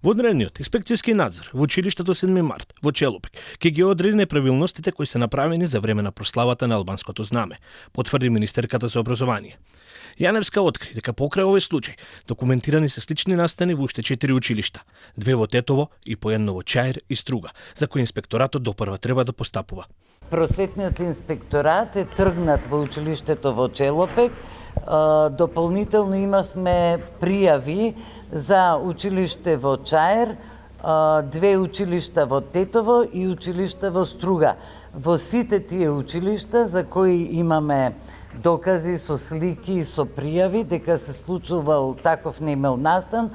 Во одредениот инспекцијски надзор во училиштето 7 март во Челопек ќе ги одреди неправилностите кои се направени за време на прославата на албанското знаме, потврди министерката за образование. Јаневска откри дека покрај овој случај документирани се слични настани во уште 4 училишта, 2 во Тетово и по едно во Чаир и Струга, за кои инспекторатот допрва треба да постапува. Просветниот инспекторат е тргнат во училиштето во Челопек. Дополнително имавме пријави за училиште во Чаир, 2 училишта во Тетово и училишта во Струга. Во сите тие училишта за кои имаме докази со слики и со пријави дека се случувал таков немил настан,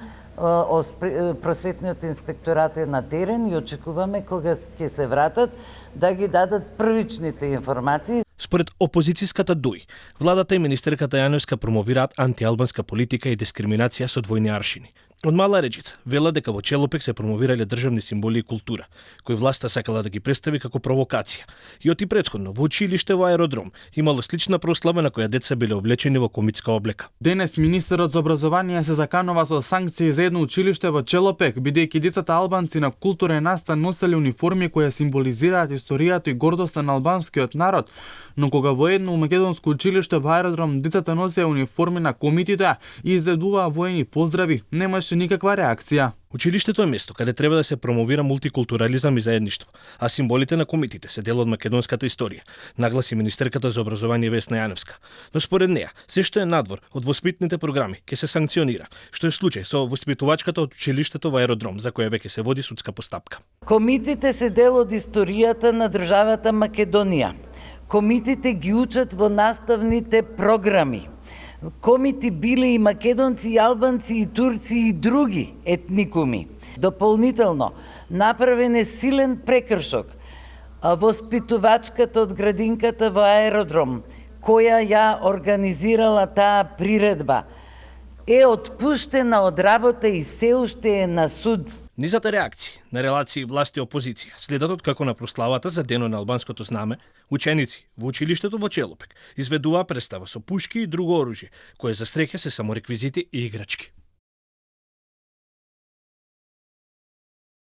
Просветниот инспекторат е на терен и очекуваме кога ќе се вратат да ги дадат првичните информации. Според опозицијската ДУИ, владата и министерката Јаневска промовираат антиалбанска политика и дискриминација со двојни аршини. Од Мала Речица велат дека во Челопек се промовирале државни символи и култура, кои власта сакала да ги представи како провокација. И оти претходно во училиште во Аеродром имало слична прослава на која деца биле облечени во комитска облека. Денес министерот за образование се заканува со санкции за едно училиште во Челопек, бидејќи децата албанци на културен настан носеле униформи кои символизираат историјата и гордоста на албанскиот народ, но кога во едно македонско училиште во Аеродром децата носеа униформи на комитите и изедуваа воени поздрави, немаше никаква реакција. Училиштето е место каде треба да се промовира мултикултурализам и заедништво, а символите на комитите се дел од македонската историја, нагласи министерката за образование Весна Јаневска. Но според неа, се што е надвор од воспитните програми ќе се санкционира, што е случај со воспитувачката од училиштето во Аеродром, за која веќе се води судска постапка. Комитите се дел од историјата на државата Македонија. Комитите ги учат во наставните програми. Комити биле и македонци, и албанци, и турци, и други етникуми. Дополнително, направен е силен прекршок. Воспитувачката од градинката во Аеродром, која ја организирала таа приредба, е отпуштена од работа и се уште е на суд. Низата реакции на релации власти и опозиција следат од како на прославата за денот на албанското знаме, ученици во училиштето во Челопек изведуваа представа со пушки и друго оружје, кое за среќа се само реквизити и играчки.